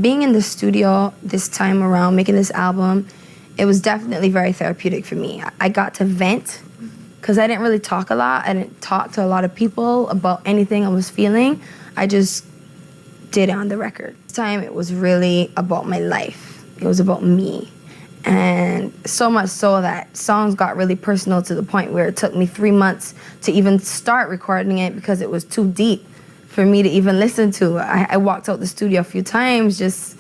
Being in the studio this time around, making this album, it was definitely very therapeutic for me. I got to vent, because I didn't really talk a lot. I didn't talk to a lot of people about anything I was feeling. I just did it on the record. This time, it was really about my life. It was about me. And so much so that songs got really personal to the point where it took me 3 months to even start recording it because it was too deep for me to even listen to. I walked out the studio a few times just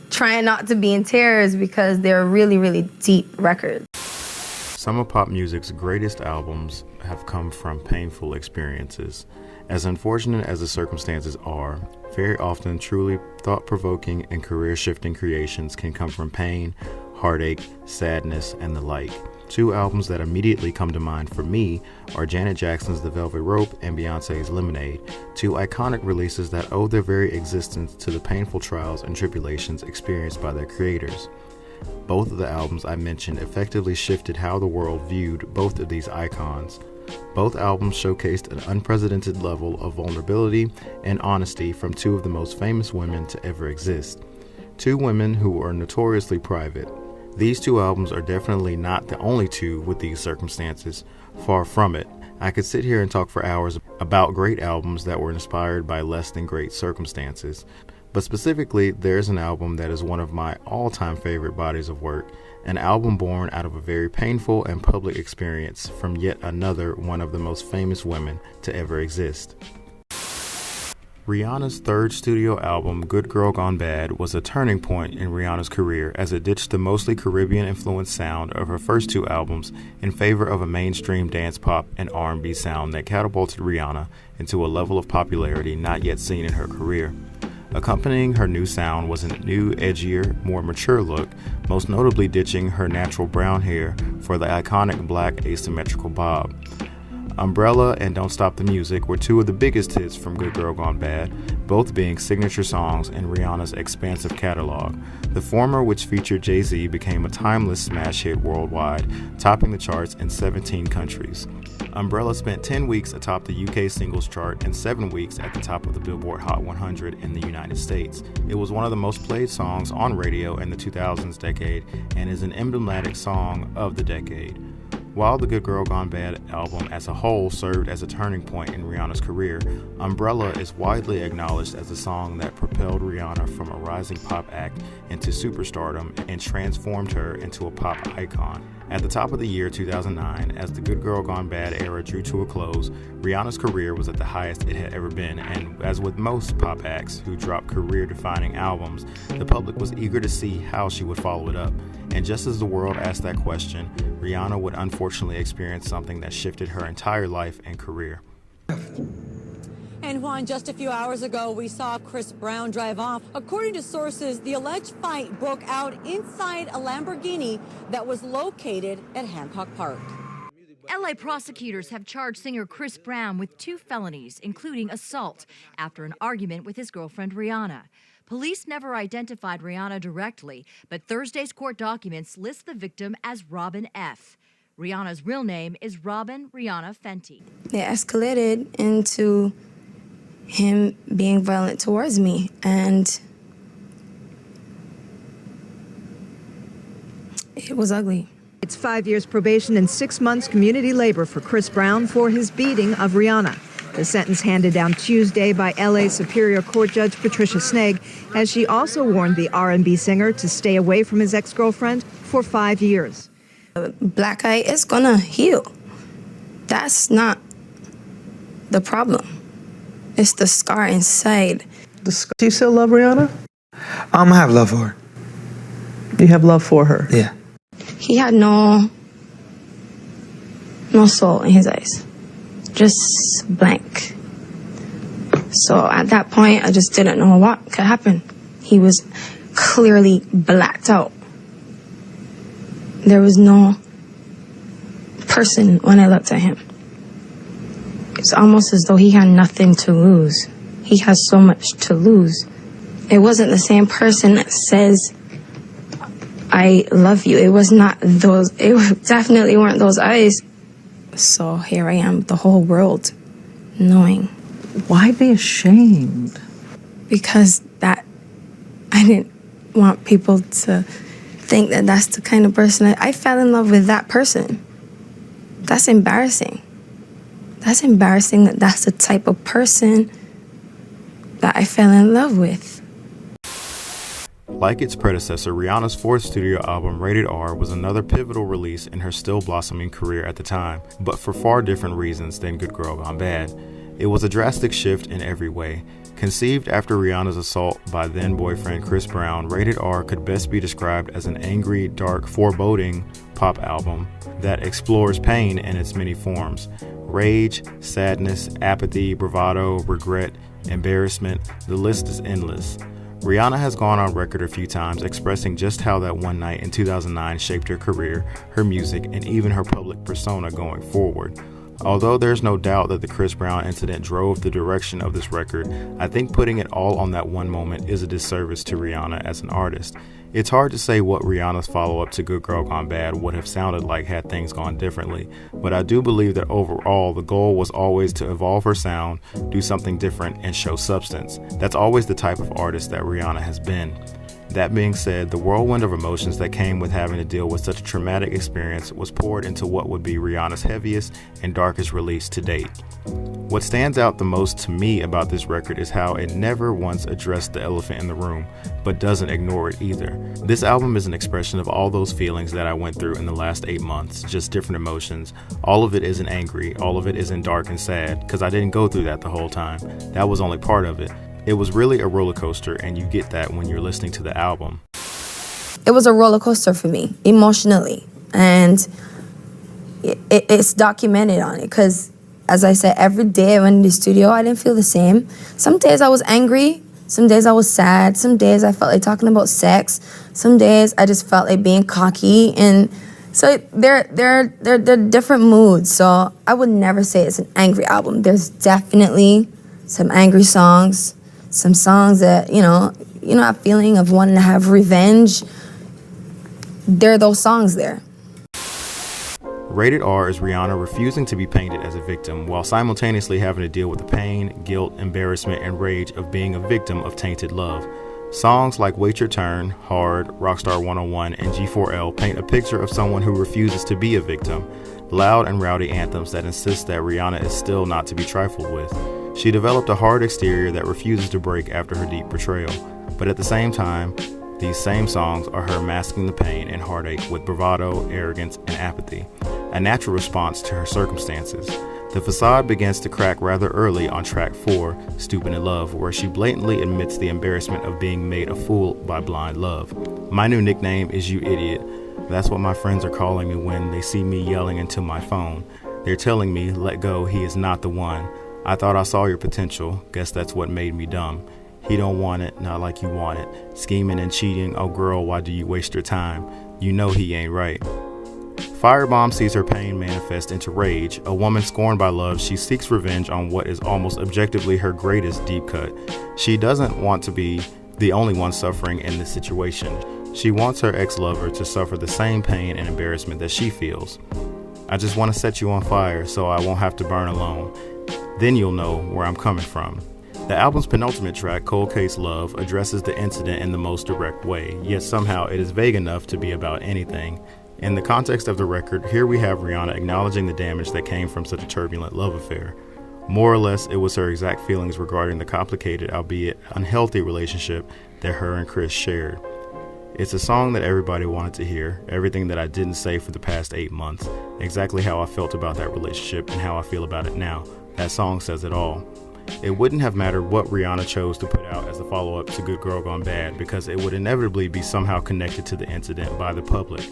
trying not to be in tears because they're really, really deep records. Some of pop music's greatest albums have come from painful experiences. As unfortunate as the circumstances are, very often truly thought-provoking and career-shifting creations can come from pain, heartache, sadness, and the like. Two albums that immediately come to mind for me are Janet Jackson's The Velvet Rope and Beyonce's Lemonade, two iconic releases that owe their very existence to the painful trials and tribulations experienced by their creators. Both of the albums I mentioned effectively shifted how the world viewed both of these icons. Both albums showcased an unprecedented level of vulnerability and honesty from two of the most famous women to ever exist. Two women who are notoriously private. These two albums are definitely not the only two with these circumstances. Far from it. I could sit here and talk for hours about great albums that were inspired by less than great circumstances. But specifically, there's an album that is one of my all-time favorite bodies of work, an album born out of a very painful and public experience from yet another one of the most famous women to ever exist. Rihanna's third studio album, Good Girl Gone Bad, was a turning point in Rihanna's career as it ditched the mostly Caribbean-influenced sound of her first two albums in favor of a mainstream dance pop and R&B sound that catapulted Rihanna into a level of popularity not yet seen in her career. Accompanying her new sound was a new, edgier, more mature look, most notably ditching her natural brown hair for the iconic black asymmetrical bob. Umbrella and Don't Stop the Music were two of the biggest hits from Good Girl Gone Bad, both being signature songs in Rihanna's expansive catalog. The former, which featured Jay-Z, became a timeless smash hit worldwide, topping the charts in 17 countries. Umbrella spent 10 weeks atop the UK singles chart and 7 weeks at the top of the Billboard Hot 100 in the United States. It was one of the most played songs on radio in the 2000s decade and is an emblematic song of the decade. While the Good Girl Gone Bad album as a whole served as a turning point in Rihanna's career, Umbrella is widely acknowledged as the song that propelled Rihanna from a rising pop act into superstardom and transformed her into a pop icon. At the top of the year 2009, as the Good Girl Gone Bad era drew to a close, Rihanna's career was at the highest it had ever been, and as with most pop acts who drop career-defining albums, the public was eager to see how she would follow it up. And just as the world asked that question, Rihanna would unfortunately experience something that shifted her entire life and career. And Juan, just a few hours ago, we saw Chris Brown drive off. According to sources, the alleged fight broke out inside a Lamborghini that was located at Hancock Park. LA prosecutors have charged singer Chris Brown with 2 felonies, including assault, after an argument with his girlfriend Rihanna. Police never identified Rihanna directly, but Thursday's court documents list the victim as Robin F. Rihanna's real name is Robin Rihanna Fenty. It escalated into him being violent towards me, and it was ugly. It's 5 years probation and 6 months community labor for Chris Brown for his beating of Rihanna. The sentence handed down Tuesday by LA Superior Court Judge Patricia Snegg, as she also warned the R&B singer to stay away from his ex-girlfriend for 5 years. Black eye is gonna heal. That's not the problem. It's the scar inside. Do you still love Rihanna? I have love for her. You have love for her? Yeah. He had no soul in his eyes. Just blank. So at that point, I just didn't know what could happen. He was clearly blacked out. There was no person when I looked at him. It's almost as though he had nothing to lose. He has so much to lose. It wasn't the same person that says, I love you. It was not those, it definitely weren't those eyes. So here I am, the whole world knowing. Why be ashamed? Because I I didn't want people to think that that's the kind of person I fell in love with that person. That's embarrassing. That's embarrassing that that's the type of person that I fell in love with. Like its predecessor, Rihanna's fourth studio album, Rated R, was another pivotal release in her still blossoming career at the time, but for far different reasons than Good Girl Gone Bad. It was a drastic shift in every way. Conceived after Rihanna's assault by then-boyfriend Chris Brown, Rated R could best be described as an angry, dark, foreboding pop album that explores pain in its many forms. Rage, sadness, apathy, bravado, regret, embarrassment, the list is endless. Rihanna has gone on record a few times expressing just how that one night in 2009 shaped her career, her music, and even her public persona going forward. Although there's no doubt that the Chris Brown incident drove the direction of this record, I think putting it all on that one moment is a disservice to Rihanna as an artist. It's hard to say what Rihanna's follow-up to Good Girl Gone Bad would have sounded like had things gone differently, but I do believe that overall the goal was always to evolve her sound, do something different, and show substance. That's always the type of artist that Rihanna has been. That being said, the whirlwind of emotions that came with having to deal with such a traumatic experience was poured into what would be Rihanna's heaviest and darkest release to date. What stands out the most to me about this record is how it never once addressed the elephant in the room, but doesn't ignore it either. This album is an expression of all those feelings that I went through in the last 8 months, just different emotions. All of it isn't angry, all of it isn't dark and sad, because I didn't go through that the whole time. That was only part of it. It was really a roller coaster, and you get that when you're listening to the album. It was a roller coaster for me, emotionally. And it's documented on it because, as I said, every day I went in the studio, I didn't feel the same. Some days I was angry. Some days I was sad. Some days I felt like talking about sex. Some days I just felt like being cocky. And so they're different moods. So I would never say it's an angry album. There's definitely some angry songs. Some songs that, a feeling of wanting to have revenge. There are those songs there. Rated R is Rihanna refusing to be painted as a victim while simultaneously having to deal with the pain, guilt, embarrassment, and rage of being a victim of tainted love. Songs like Wait Your Turn, Hard, Rockstar 101, and G4L paint a picture of someone who refuses to be a victim. Loud and rowdy anthems that insist that Rihanna is still not to be trifled with. She developed a hard exterior that refuses to break after her deep betrayal. But at the same time, these same songs are her masking the pain and heartache with bravado, arrogance, and apathy, a natural response to her circumstances. The facade begins to crack rather early on track 4, Stupid in Love, where she blatantly admits the embarrassment of being made a fool by blind love. My new nickname is You Idiot. That's what my friends are calling me when they see me yelling into my phone. They're telling me, let go, he is not the one. I thought I saw your potential, guess that's what made me dumb. He don't want it, not like you want it. Scheming and cheating, oh girl, why do you waste your time? You know he ain't right. Firebomb sees her pain manifest into rage. A woman scorned by love, she seeks revenge on what is almost objectively her greatest deep cut. She doesn't want to be the only one suffering in this situation. She wants her ex-lover to suffer the same pain and embarrassment that she feels. I just want to set you on fire so I won't have to burn alone. Then you'll know where I'm coming from. The album's penultimate track, Cold Case Love, addresses the incident in the most direct way, yet somehow it is vague enough to be about anything. In the context of the record, here we have Rihanna acknowledging the damage that came from such a turbulent love affair. More or less, it was her exact feelings regarding the complicated, albeit unhealthy relationship that her and Chris shared. It's a song that everybody wanted to hear, everything that I didn't say for the past 8 months, exactly how I felt about that relationship and how I feel about it now. That song says it all. It wouldn't have mattered what Rihanna chose to put out as a follow-up to Good Girl Gone Bad because it would inevitably be somehow connected to the incident by the public.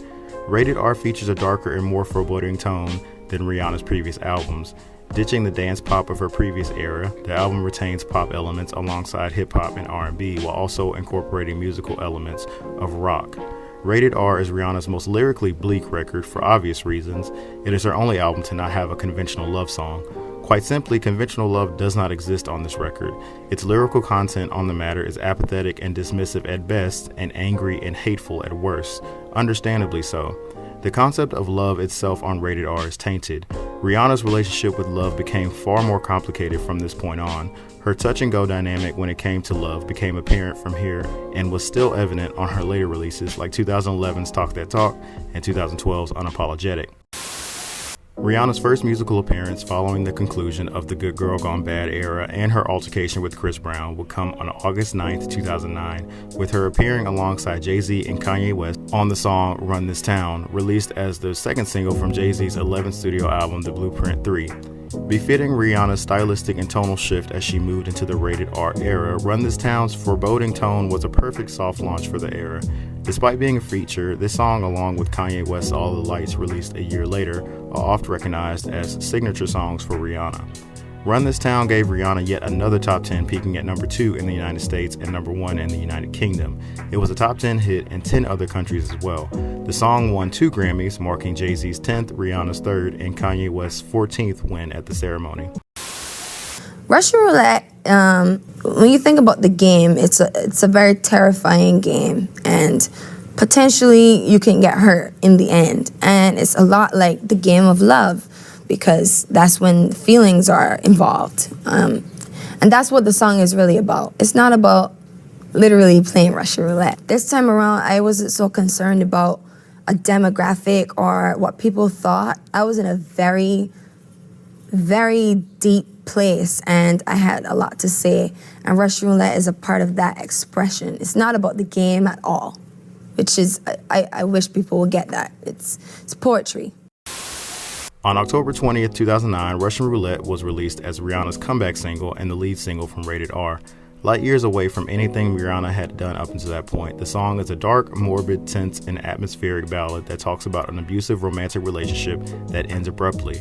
Rated R features a darker and more foreboding tone than Rihanna's previous albums. Ditching the dance pop of her previous era, the album retains pop elements alongside hip-hop and R&B while also incorporating musical elements of rock. Rated R is Rihanna's most lyrically bleak record for obvious reasons. It is her only album to not have a conventional love song. Quite simply, conventional love does not exist on this record. Its lyrical content on the matter is apathetic and dismissive at best, and angry and hateful at worst. Understandably so. The concept of love itself on Rated R is tainted. Rihanna's relationship with love became far more complicated from this point on. Her touch-and-go dynamic when it came to love became apparent from here and was still evident on her later releases like 2011's Talk That Talk and 2012's Unapologetic. Rihanna's first musical appearance following the conclusion of the Good Girl Gone Bad era and her altercation with Chris Brown would come on August 9, 2009, with her appearing alongside Jay-Z and Kanye West on the song Run This Town, released as the second single from Jay-Z's 11th studio album, The Blueprint 3. Befitting Rihanna's stylistic and tonal shift as she moved into the rated R era, Run This Town's foreboding tone was a perfect soft launch for the era. Despite being a feature, this song, along with Kanye West's All the Lights, released a year later, are oft recognized as signature songs for Rihanna. Run This Town gave Rihanna yet another top 10, peaking at number 2 in the United States and number 1 in the United Kingdom. It was a top 10 hit in 10 other countries as well. The song won 2 Grammys, marking Jay-Z's 10th, Rihanna's 3rd, and Kanye West's 14th win at the ceremony. Russian roulette, when you think about the game, it's a very terrifying game, and potentially you can get hurt in the end. And it's a lot like the game of love, because that's when feelings are involved. And that's what the song is really about. It's not about literally playing Russian roulette. This time around, I wasn't so concerned about a demographic or what people thought. I was in a very, very deep place, and I had a lot to say, and Russian roulette is a part of that expression. It's not about the game at all, which is, I wish people would get that. It's poetry. On October 20th, 2009, Russian Roulette was released as Rihanna's comeback single and the lead single from Rated R. Light years away from anything Rihanna had done up until that point, the song is a dark, morbid, tense, and atmospheric ballad that talks about an abusive romantic relationship that ends abruptly.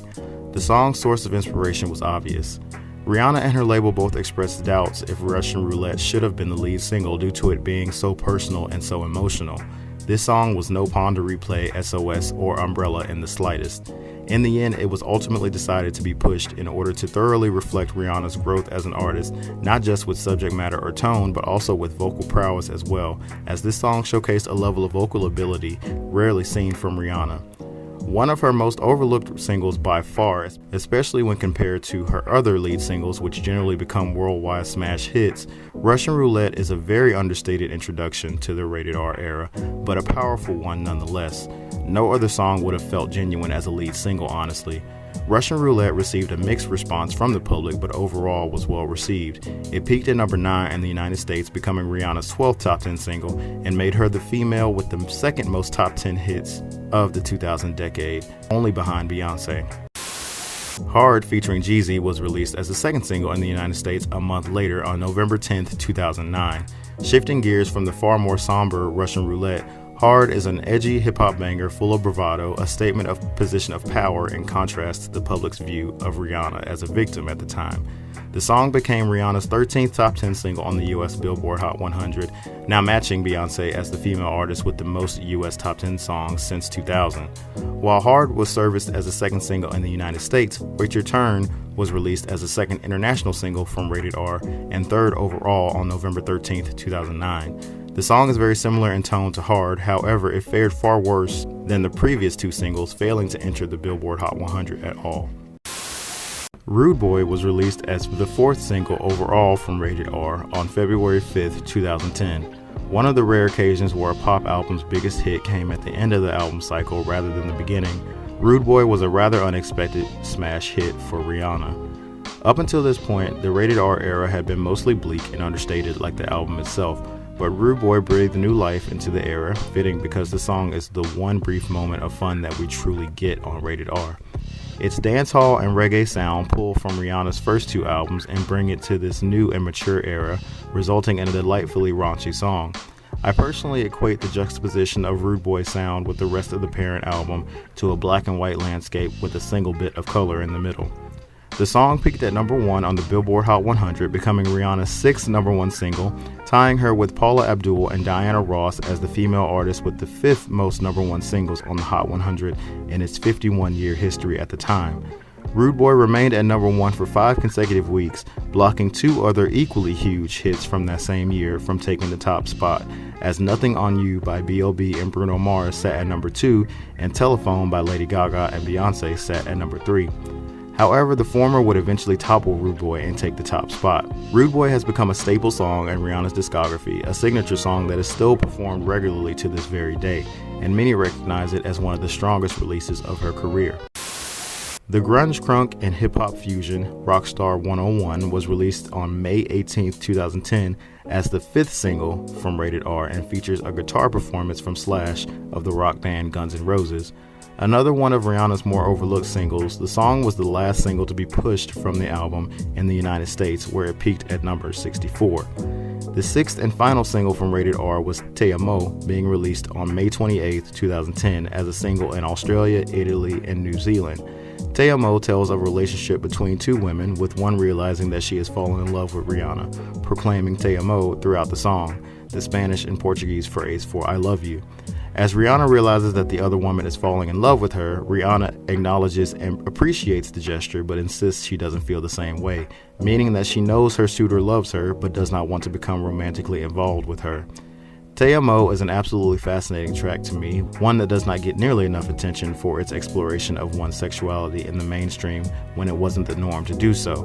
The song's source of inspiration was obvious. Rihanna and her label both expressed doubts if Russian Roulette should have been the lead single due to it being so personal and so emotional. This song was no Pawn to Replay, SOS, or Umbrella in the slightest. In the end, it was ultimately decided to be pushed in order to thoroughly reflect Rihanna's growth as an artist, not just with subject matter or tone, but also with vocal prowess as well, as this song showcased a level of vocal ability rarely seen from Rihanna. One of her most overlooked singles by far, especially when compared to her other lead singles, which generally become worldwide smash hits, Russian Roulette is a very understated introduction to the Rated R era, but a powerful one nonetheless. No other song would have felt genuine as a lead single, honestly. Russian Roulette received a mixed response from the public, but overall was well received. It peaked at number 9 in the United States, becoming Rihanna's 12th top 10 single, and made her the female with the second most top 10 hits of the 2000 decade, only behind Beyonce. Hard featuring Jeezy was released as the second single in the United States a month later on November 10th, 2009. Shifting gears from the far more somber Russian Roulette, Hard is an edgy hip-hop banger full of bravado, a statement of position of power in contrast to the public's view of Rihanna as a victim at the time. The song became Rihanna's 13th top 10 single on the US Billboard Hot 100, now matching Beyonce as the female artist with the most US top 10 songs since 2000. While Hard was serviced as a second single in the United States, Wait Your Turn was released as a second international single from Rated R and third overall on November 13th, 2009. The song is very similar in tone to Hard, however, it fared far worse than the previous 2 singles, failing to enter the Billboard Hot 100 at all. Rude Boy was released as the 4th single overall from Rated R on February 5th, 2010. One of the rare occasions where a pop album's biggest hit came at the end of the album cycle rather than the beginning, Rude Boy was a rather unexpected smash hit for Rihanna. Up until this point, the Rated R era had been mostly bleak and understated like the album itself, but Rude Boy breathed new life into the era, fitting because the song is the one brief moment of fun that we truly get on Rated R. Its dancehall and reggae sound pull from Rihanna's first 2 albums and bring it to this new and mature era, resulting in a delightfully raunchy song. I personally equate the juxtaposition of Rude Boy's sound with the rest of the parent album to a black and white landscape with a single bit of color in the middle. The song peaked at number 1 on the Billboard Hot 100, becoming Rihanna's 6th number 1 single, tying her with Paula Abdul and Diana Ross as the female artist with the 5th most number 1 singles on the Hot 100 in its 51-year history at the time. Rude Boy remained at number 1 for 5 consecutive weeks, blocking 2 other equally huge hits from that same year from taking the top spot, as Nothing on You by B.O.B. and Bruno Mars sat at number 2, and Telephone by Lady Gaga and Beyonce sat at number 3. However, the former would eventually topple Rude Boy and take the top spot. Rude Boy has become a staple song in Rihanna's discography, a signature song that is still performed regularly to this very day, and many recognize it as one of the strongest releases of her career. The grunge, crunk, and hip-hop fusion, Rockstar 101, was released on May 18, 2010 as the 5th single from Rated R and features a guitar performance from Slash of the rock band Guns N' Roses. Another one of Rihanna's more overlooked singles, the song was the last single to be pushed from the album in the United States, where it peaked at number 64. The 6th and final single from Rated R was Te Amo, being released on May 28, 2010 as a single in Australia, Italy, and New Zealand. Te Amo tells of a relationship between 2 women, with one realizing that she has fallen in love with Rihanna, proclaiming Te Amo throughout the song, the Spanish and Portuguese phrase for I love you. As Rihanna realizes that the other woman is falling in love with her, Rihanna acknowledges and appreciates the gesture but insists she doesn't feel the same way, meaning that she knows her suitor loves her but does not want to become romantically involved with her. Te Amo is an absolutely fascinating track to me, one that does not get nearly enough attention for its exploration of one's sexuality in the mainstream when it wasn't the norm to do so.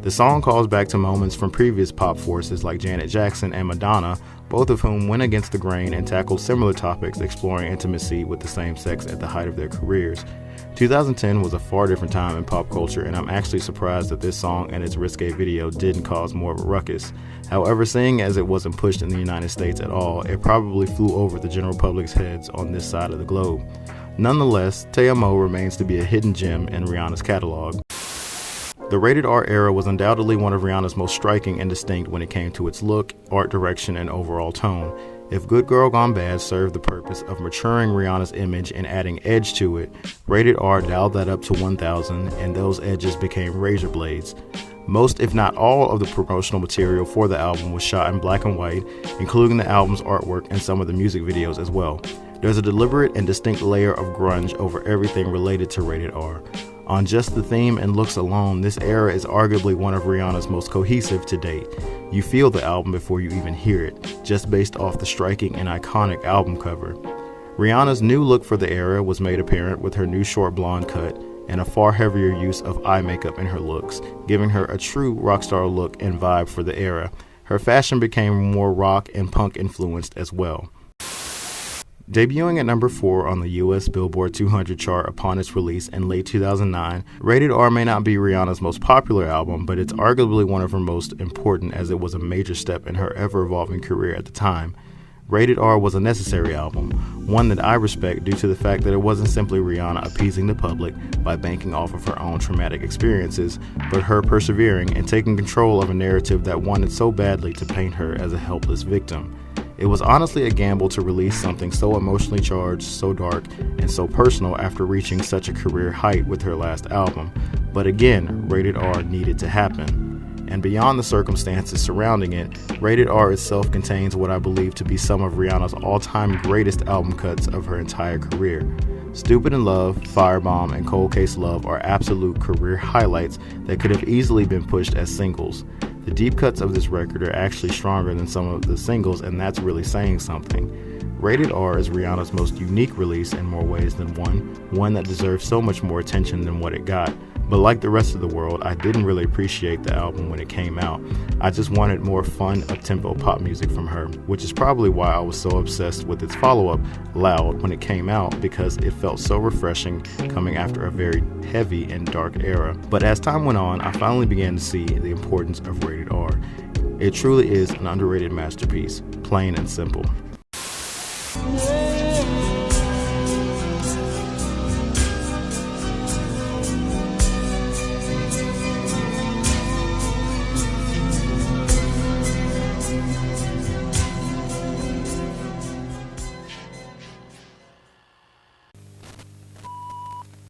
The song calls back to moments from previous pop forces like Janet Jackson and Madonna, both of whom went against the grain and tackled similar topics exploring intimacy with the same sex at the height of their careers. 2010 was a far different time in pop culture, and I'm actually surprised that this song and its risque video didn't cause more of a ruckus. However, seeing as it wasn't pushed in the United States at all, it probably flew over the general public's heads on this side of the globe. Nonetheless, Te Amo remains to be a hidden gem in Rihanna's catalog. The Rated R era was undoubtedly one of Rihanna's most striking and distinct when it came to its look, art direction, and overall tone. If Good Girl Gone Bad served the purpose of maturing Rihanna's image and adding edge to it, Rated R dialed that up to 1000, and those edges became razor blades. Most, if not all, of the promotional material for the album was shot in black and white, including the album's artwork and some of the music videos as well. There's a deliberate and distinct layer of grunge over everything related to Rated R. On just the theme and looks alone, this era is arguably one of Rihanna's most cohesive to date. You feel the album before you even hear it, just based off the striking and iconic album cover. Rihanna's new look for the era was made apparent with her new short blonde cut and a far heavier use of eye makeup in her looks, giving her a true rockstar look and vibe for the era. Her fashion became more rock and punk influenced as well. Debuting at number 4 on the US Billboard 200 chart upon its release in late 2009, Rated R may not be Rihanna's most popular album, but it's arguably one of her most important, as it was a major step in her ever-evolving career at the time. Rated R was a necessary album, one that I respect due to the fact that it wasn't simply Rihanna appeasing the public by banking off of her own traumatic experiences, but her persevering and taking control of a narrative that wanted so badly to paint her as a helpless victim. It was honestly a gamble to release something so emotionally charged, so dark, and so personal after reaching such a career height with her last album. But again, Rated R needed to happen. And beyond the circumstances surrounding it, Rated R itself contains what I believe to be some of Rihanna's all-time greatest album cuts of her entire career. Stupid in Love, Firebomb, and Cold Case Love are absolute career highlights that could have easily been pushed as singles. The deep cuts of this record are actually stronger than some of the singles, and that's really saying something. Rated R is Rihanna's most unique release in more ways than one that deserves so much more attention than what it got. But like the rest of the world, I didn't really appreciate the album when it came out. I just wanted more fun, up-tempo pop music from her, which is probably why I was so obsessed with its follow-up, Loud, when it came out, because it felt so refreshing coming after a very heavy and dark era. But as time went on, I finally began to see the importance of Rated R. It truly is an underrated masterpiece, plain and simple.